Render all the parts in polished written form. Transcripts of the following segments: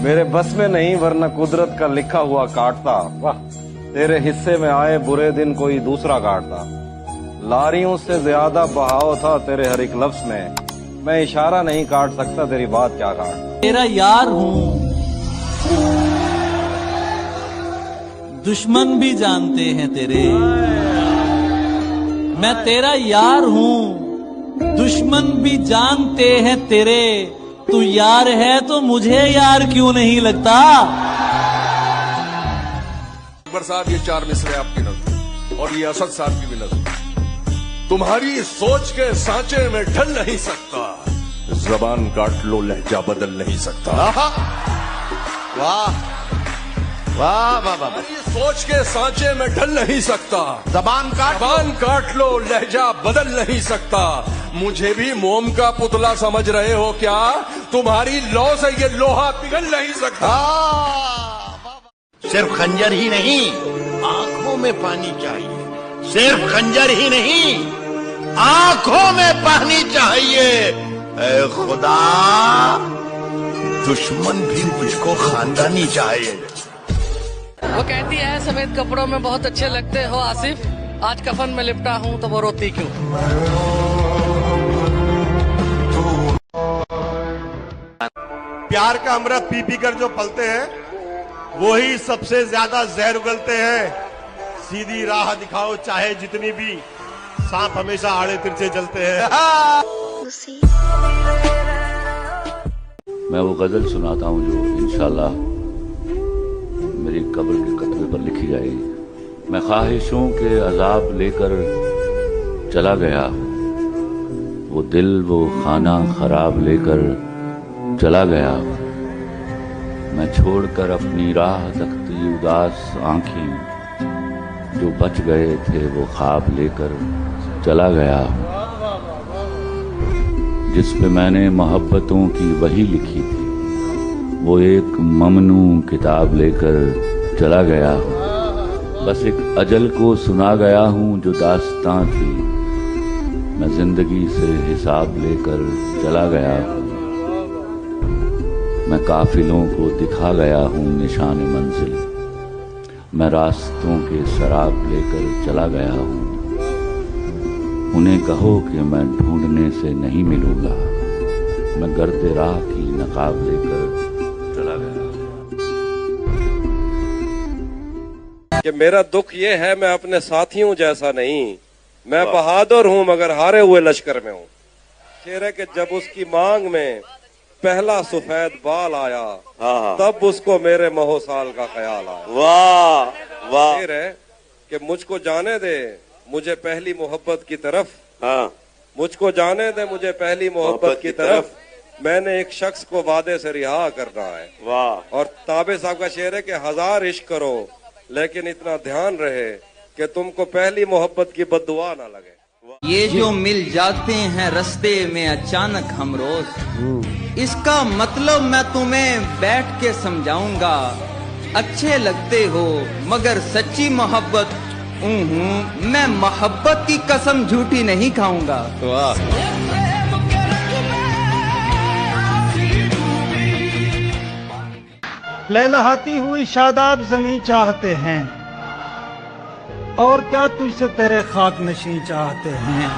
मेरे बस में नहीं वरना कुदरत का लिखा हुआ काटता। वाह, तेरे हिस्से में आए बुरे दिन कोई दूसरा काटता। लारियों से ज्यादा बहाव था तेरे हर एक लफ्ज में, मैं इशारा नहीं काट सकता तेरी बात क्या काट। तेरा यार हूँ, दुश्मन भी जानते हैं तेरे। मैं तेरा यार हूँ, दुश्मन भी जानते हैं तेरे। तू यार है तो मुझे यार क्यों नहीं लगता। अकबर साहब, ये 4 मिसरे आपकी नजर और ये असद साहब की भी नजर। तुम्हारी सोच के सांचे में ढल नहीं सकता, जबान काट लो लहजा बदल नहीं सकता। वाह वाह वाह वाह। ये सोच के सांचे में ढल नहीं सकता, जबान काट लो लहजा बदल नहीं सकता। मुझे भी मोम का पुतला समझ रहे हो क्या? तुम्हारी लौ से ये लोहा पिघल नहीं सकता। सिर्फ खंजर ही नहीं, आंखों में पानी चाहिए। सिर्फ खंजर ही नहीं, आंखों में पानी चाहिए। ऐ खुदा, दुश्मन भी मुझको खानदानी चाहिए। वो कहती है सफेद कपड़ों में बहुत अच्छे लगते हो आसिफ, आज कफन में लिपटा हूँ तो वो रोती क्यों। प्यार का अमृत पी पी कर जो पलते हैं वही सबसे ज्यादा जहर उगलते हैं। सीधी राह दिखाओ चाहे जितनी भी, सांप हमेशा आड़े तिरछे जलते हैं। मैं वो गजल सुनाता हूँ जो इंशाल्लाह मेरी कब्र के कतरे पर लिखी जाएगी। मैं ख्वाहिशों के अजाब लेकर चला गया, वो दिल वो खाना खराब लेकर चला गया। मैं छोड़कर अपनी राह तकती उदास आंखें, जो बच गए थे वो ख्वाब लेकर चला गया। जिस पे मैंने मोहब्बतों की वही लिखी थी, वो एक ममनू किताब लेकर चला गया। बस एक अजल को सुना गया हूँ जो दास्तां थी, मैं जिंदगी से हिसाब लेकर चला गया। मैं काफिलों को दिखा गया हूँ निशान मंजिल, मैं रास्तों के शराब लेकर चला गया हूँ। उन्हें कहो कि मैं ढूंढने से नहीं मिलूंगा, मैं गर्दे राह की नकाब लेकर चला गया। कि मेरा दुख ये है मैं अपने साथियों जैसा नहीं, मैं बहादुर हूँ मगर हारे हुए लश्कर में हूँ। शेर है कि जब उसकी मांग में पहला सफेद बाल आया, तब उसको मेरे महोसाल का ख्याल आया। वाह वाह। शेर है कि मुझको जाने दे मुझे पहली मोहब्बत की तरफ, मुझको जाने दे मुझे पहली मोहब्बत की तरफ, मैंने एक शख्स को वादे से रिहा करना है। वाह। और ताबे साहब का शेर है कि 1000 इश्क करो लेकिन इतना ध्यान रहे कि तुमको पहली मोहब्बत की बद्दुआ ना लगे। ये जो मिल जाते हैं रास्ते में अचानक हम रोज, इसका मतलब मैं तुम्हें बैठ के समझाऊंगा। अच्छे लगते हो मगर सच्ची मोहब्बत मैं मोहब्बत की कसम झूठी नहीं खाऊंगा। लहलहाती हुई शादाब ज़मीं चाहते हैं, और क्या तुझसे तेरे खाक नशी चाहते हैं।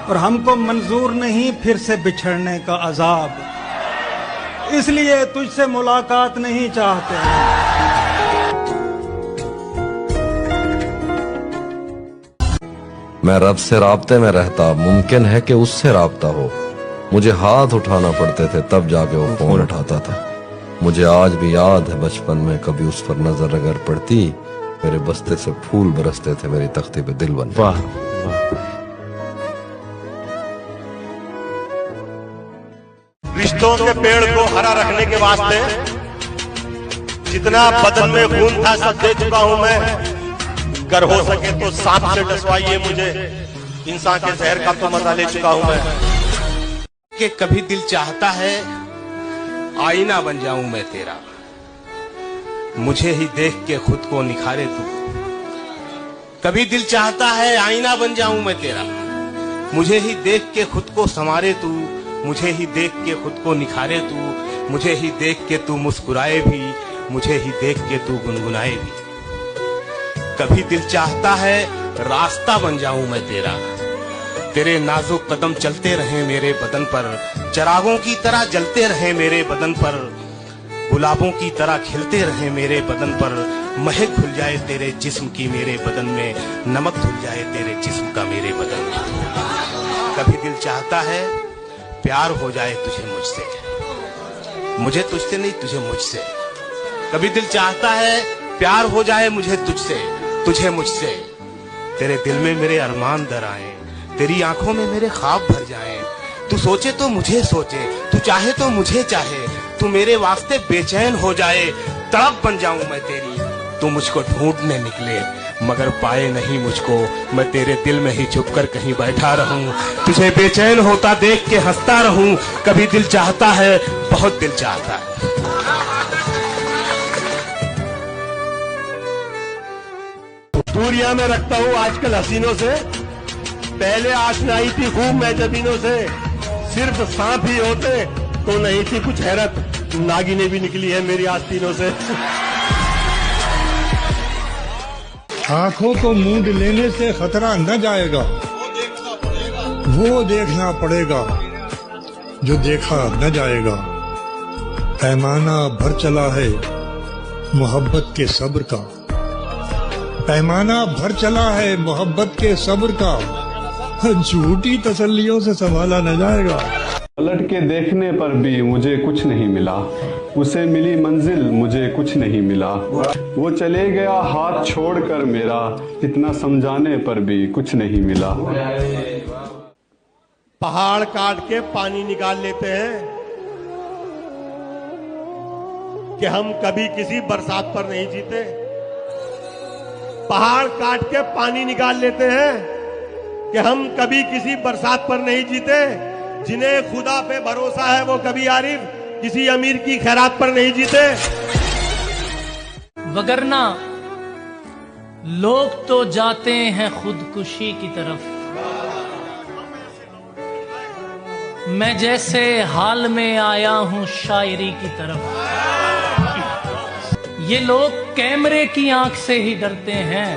और हमको मंजूर नहीं फिर से बिछड़ने का अजाब, इसलिए तुझसे मुलाकात नहीं चाहते हैं। मैं रब से राब्ते में रहता, मुमकिन है कि उससे राब्ता हो। मुझे हाथ उठाना पड़ते थे तब जाके वो फोन उठाता था। मुझे आज भी याद है बचपन में कभी उस पर नजर अगर पड़ती, मेरे बस्ते से फूल बरसते थे मेरी तख्ती पे दिल बन। वाह। रिश्तों के पेड़ को हरा रखने के वास्ते जितना बदन में खून था सब दे चुका हूं मैं। अगर हो सके तो सांप से डसवाइए मुझे, इंसान के जहर का तो मजा ले चुका हूं मैं। कि कभी दिल चाहता है आईना बन जाऊं मैं तेरा, मुझे ही देख के खुद को निखारे तू। कभी दिल चाहता है आईना बन जाऊं मैं तेरा, मुझे ही देख के खुद को संवारे तू, मुझे ही देख के खुद को निखारे तू। मुझे ही देख के तू मुस्कुराए भी, मुझे ही देख के तू गुनगुनाए भी। कभी दिल चाहता है रास्ता बन जाऊं मैं तेरा, तेरे नाजुक कदम चलते रहे मेरे बदन पर, चिरागों की तरह जलते रहे मेरे बदन पर, गुलाबों की तरह खिलते रहे मेरे बदन पर, महक घुल जाए तेरे जिस्म की मेरे बदन में, नमक घुल जाए तेरे जिस्म का मेरे बदन में। कभी दिल चाहता है प्यार हो जाए तुझे मुझसे, मुझे तुझसे नहीं तुझे मुझसे। कभी दिल चाहता है प्यार हो जाए मुझे तुझसे, तुझे मुझसे। तेरे दिल में मेरे अरमान दर आए, तेरी आंखों में मेरे ख्वाब भर जाएं। तू सोचे तो मुझे सोचे, तू चाहे तो मुझे चाहे, तू मेरे वास्ते बेचैन हो जाए, तड़प बन जाऊं मैं तेरी। तू मुझको ढूंढने निकले मगर पाए नहीं मुझको, मैं तेरे दिल में ही छुपकर कहीं बैठा रहूं, तुझे बेचैन होता देख के हंसता रहूं। कभी दिल चाहता है, बहुत दिल चाहता है। दूरिया में रखता हूँ आजकल हसीनों से, पहले आशनाई थी खूब मैं जबीनों से, सिर्फ सांप ही होते तो नहीं थी कुछ हैरत, नागिनें भी निकली है मेरी आस्तीनों से। आंखों को मूंद लेने से खतरा न जाएगा, वो देखना पड़ेगा जो देखा न जाएगा। पैमाना भर चला है मोहब्बत के सब्र का, पैमाना भर चला है मोहब्बत के सब्र का, झूठी तसल्लियों से संभाला न जाएगा। पलट के देखने पर भी मुझे कुछ नहीं मिला, उसे मिली मंजिल मुझे कुछ नहीं मिला। वो चले गया हाथ छोड़कर मेरा, इतना समझाने पर भी कुछ नहीं मिला। पहाड़ काट के पानी निकाल लेते हैं कि हम कभी किसी बरसात पर नहीं जीते। पहाड़ काट के पानी निकाल लेते हैं कि हम कभी किसी बरसात पर नहीं जीते। जिन्हें खुदा पे भरोसा है वो कभी आरिफ किसी अमीर की खैरात पर नहीं जीते। वगरना लोग तो जाते हैं खुदकुशी की तरफ, मैं जैसे हाल में आया हूं शायरी की तरफ। ये लोग कैमरे की आंख से ही डरते हैं,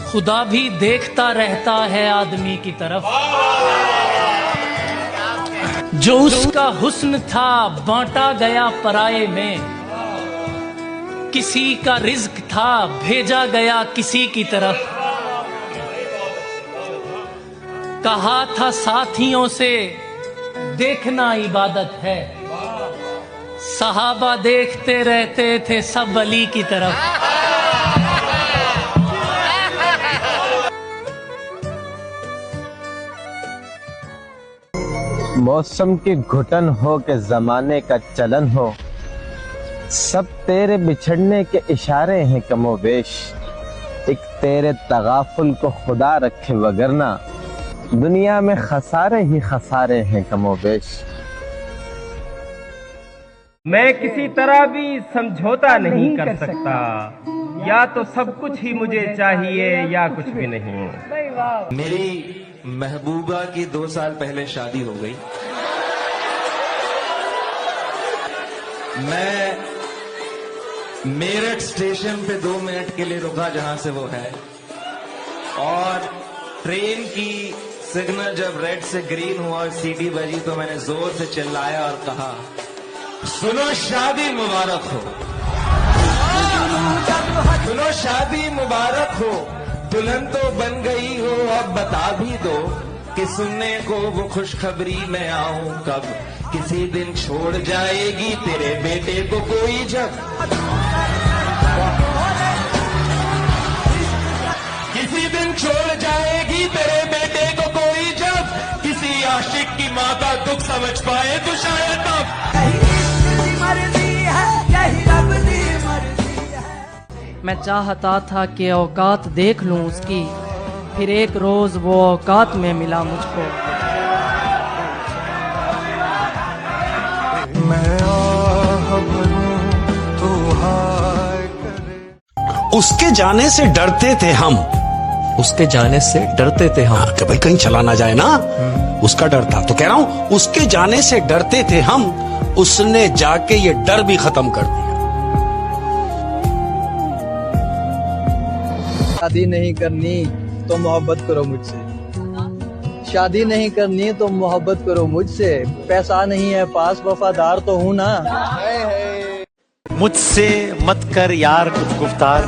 खुदा भी देखता रहता है आदमी की तरफ। जो उसका हुस्न था बांटा गया पराये में, किसी का रिज्क था भेजा गया किसी की तरफ। कहा था साथियों से देखना इबादत है, सहाबा देखते रहते थे सब अली की तरफ। मौसम की घुटन हो के जमाने का चलन हो, सब तेरे बिछड़ने के इशारे हैं कमोबेश। एक तेरे तगाफुल को खुदा रखे वगरना दुनिया में खसारे ही खसारे हैं कमोबेश। मैं किसी तरह भी समझौता नहीं कर सकता, या तो सब कुछ ही मुझे चाहिए या कुछ भी नहीं। मेरी महबूबा की 2 साल पहले शादी हो गई। मैं मेरठ स्टेशन पे 2 मिनट के लिए रुका जहां से वो है, और ट्रेन की सिग्नल जब रेड से ग्रीन हुआ और सीटी बजी तो मैंने जोर से चिल्लाया और कहा, सुनो शादी मुबारक हो, सुनो शादी मुबारक हो। दुल्हन तो बन गई हो, अब बता भी दो कि सुनने को वो खुशखबरी मैं आऊं कब। किसी दिन छोड़ जाएगी तेरे बेटे को कोई जब, किसी दिन छोड़ जाएगी तेरे बेटे को कोई जब, किसी आशिक की माँ का दुख समझ पाए तो शायद तब। मैं चाहता था कि औकात देख लूं उसकी, फिर एक रोज वो औकात में मिला मुझको। उसके जाने से डरते थे हम, उसके जाने से डरते थे हम, कि भाई कहीं चला ना जाए ना, उसका डर था। तो कह रहा हूं उसके जाने से डरते थे हम, उसने जाके ये डर भी खत्म कर दिया। शादी नहीं करनी तो मोहब्बत करो मुझसे, शादी नहीं करनी तो मोहब्बत करो मुझसे, पैसा नहीं है पास वफादार तो हूँ ना। मुझसे मत कर यार कुछ गुफ्तार,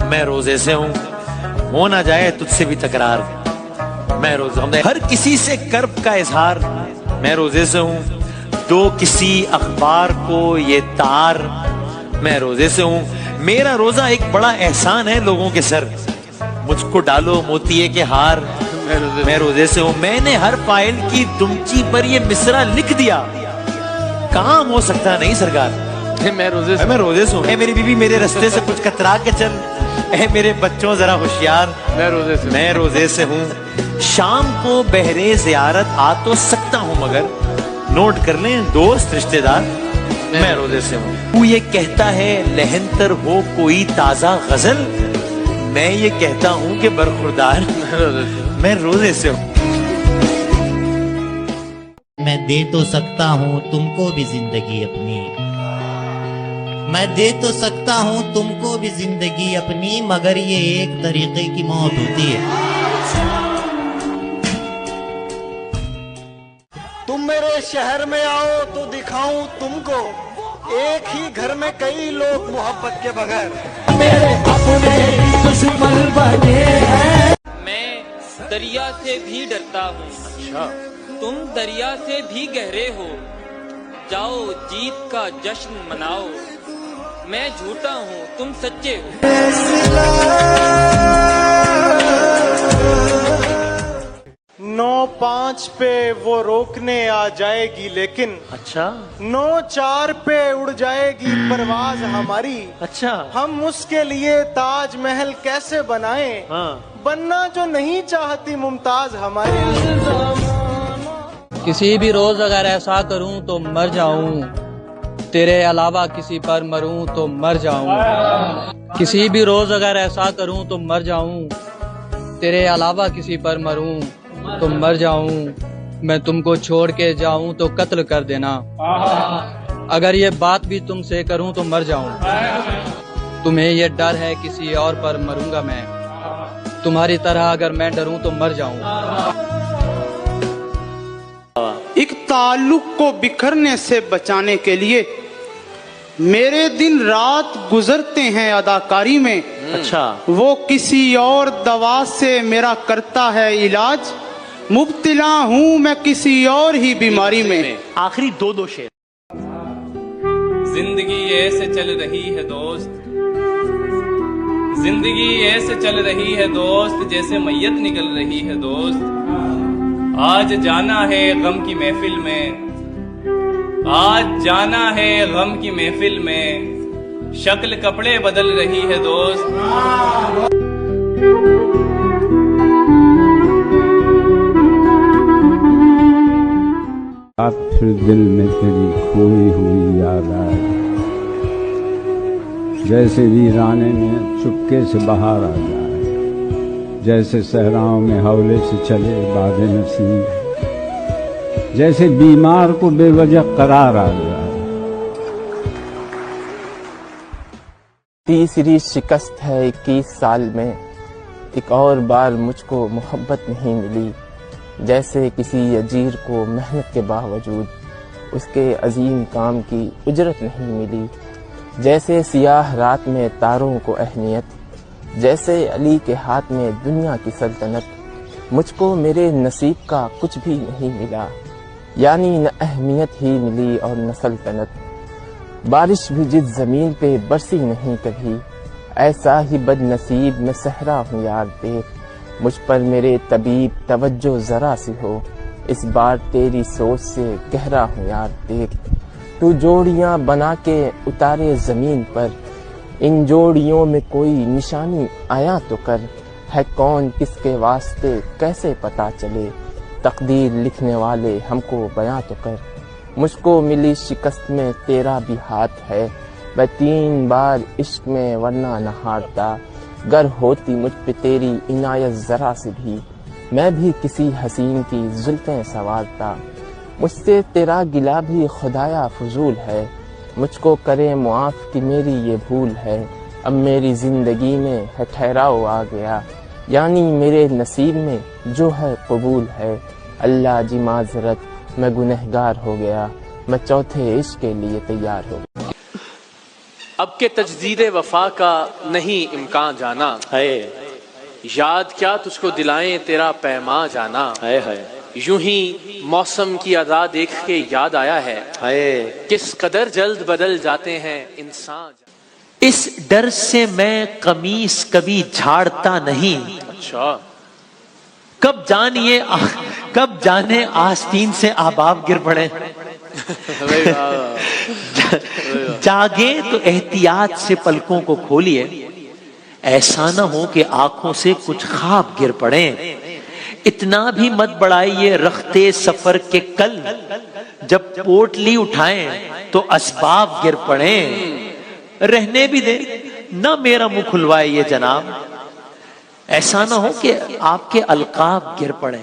मैं रोजे से हूँ, हो ना जाए तुझसे भी तकरार, मैं रोजे हर किसी से कर्ब का इजहार, मैं रोजे से हूँ, दो किसी अखबार को ये तार, मैं रोजे से हूँ, मेरा रोजा एक बड़ा एहसान है लोगों के सर, मुझको डालो मोतिये के हार, मैं रोजे से हूँ, मैंने हर फाइल की दुमची पर ये मिसरा लिख दिया, काम हो सकता नहीं सरकार, मैं रोजे से हूँ, मेरी बीवी मेरे रास्ते से कुछ कतरा के चल, मेरे बच्चों जरा होशियार, मैं रोजे से हूँ, शाम को बहरे जियारत आ तो सकता हूँ मगर नोट कर लें दोस्त रिश्तेदार, मैं रोजे से हूँ। तू ये कहता है लहंतर हो कोई ताजा गजल, मैं ये कहता हूँ कि बरखुरदार, मैं रोजे से हूँ। मैं दे तो सकता हूँ तुमको भी जिंदगी अपनी, मैं दे तो सकता हूँ तुमको भी जिंदगी अपनी, मगर ये एक तरीके की मौत होती है। तुम मेरे शहर में आओ तो दिखाऊं तुमको, एक ही घर में कई लोग मोहब्बत के बगैर मेरे अपने दुश्मन बने हैं। मैं दरिया से भी डरता हूँ, अच्छा तुम दरिया से भी गहरे हो, जाओ जीत का जश्न मनाओ, मैं झूठा हूँ तुम सच्चे हो। 9-5 पे वो रोकने आ जाएगी लेकिन, अच्छा 9-4 पे उड़ जाएगी परवाज हमारी, अच्छा हम उसके लिए ताजमहल कैसे बनाएं, हाँ। बनना जो नहीं चाहती मुमताज हमारी। किसी भी रोज अगर ऐसा करूं तो मर जाऊं, तेरे अलावा किसी पर मरूं तो मर जाऊं, किसी भी रोज अगर ऐसा करूं तो मर जाऊं, तेरे अलावा किसी पर मरूं तो मर जाऊं, मैं तुमको छोड़ के जाऊं तो कत्ल कर देना, अगर ये बात भी तुमसे करूं तो मर जाऊं, तुम्हें ये डर है किसी और पर मरूंगा मैं, तुम्हारी तरह अगर मैं डरूं तो मर जाऊं। एक ताल्लुक को बिखरने से बचाने के लिए मेरे दिन रात गुजरते हैं अदाकारी में, अच्छा वो किसी और दवा से मेरा करता है इलाज, मुब्तला हूँ मैं किसी और ही बीमारी में। आखिरी दो शेर। जिंदगी ऐसे चल रही है दोस्त, जिंदगी ऐसे चल रही है दोस्त, जैसे मैयत निकल रही है दोस्त, आज जाना है गम की महफिल में, आज जाना है गम की महफिल में, शक्ल कपड़े बदल रही है दोस्त। अब फिर दिल में तेरी खोई हुई याद आए, जैसे वीराने में चुपके से बाहर आ जाए, जैसे सहराओं में हौले से चले बादे नसीब, जैसे बीमार को बेवजह करार आ जाए। तीसरी शिकस्त है 21 साल में, एक और बार मुझको मोहब्बत नहीं मिली, जैसे किसी अजीर को मेहनत के बावजूद उसके अजीम काम की उजरत नहीं मिली, जैसे सियाह रात में तारों को अहमियत, जैसे अली के हाथ में दुनिया की सल्तनत, मुझको मेरे नसीब का कुछ भी नहीं मिला, यानी न अहमियत ही मिली और न सल्तनत। बारिश भी जिस जमीन पे बरसी नहीं कभी, ऐसा ही बदनसीब मैं सहरा हूँ यार देख, मुझ पर मेरे तबीब तवज्जो जरा सी हो, इस बार तेरी सोच से गहरा हूँ यार देख। तू जोड़ियाँ बना के उतारे जमीन पर, इन जोड़ियों में कोई निशानी आया तो कर, है कौन किसके वास्ते कैसे पता चले, तकदीर लिखने वाले हमको बयां तो कर। मुझको मिली शिकस्त में तेरा भी हाथ है, मैं 3 बार इश्क में वरना न हारता, गर होती मुझ पे तेरी इनायत जरा से भी, मैं भी किसी हसीन की जुल्फें सवारता। मुझसे तेरा गिला भी खुदाया फजूल है, मुझको करे मुआफ कि मेरी ये भूल है। अब मेरी जिंदगी में है ठहराव आ गया, यानी मेरे नसीब में जो है कबूल है। अल्लाह जी माजरत, मैं गुनहगार हो गया, मैं चौथे इश्क के लिए तैयार हो गया। अब के तजदीद वफा का नहीं इम्कान जाना है, याद क्या तुझको दिलाएं तेरा पैमा जाना है। यूं ही मौसम की अदा देख के याद आया है, किस कदर जल्द बदल जाते हैं इंसान। इस डर से मैं कमीज कभी झाड़ता नहीं, अच्छा कब जाने आस्तीन से आबाब गिर पड़े। जागे तो एहतियात से पलकों को खोलिए, ऐसा न हो कि आंखों से कुछ ख्वाब गिर पड़े। इतना भी मत बढ़ाइए रखते सफर के कल, जब पोटली उठाएं तो असबाब गिर पड़े। रहने भी दे न मेरा मुंह खुलवाए ये जनाब, ऐसा ना हो कि आपके अलकाब गिर पड़े।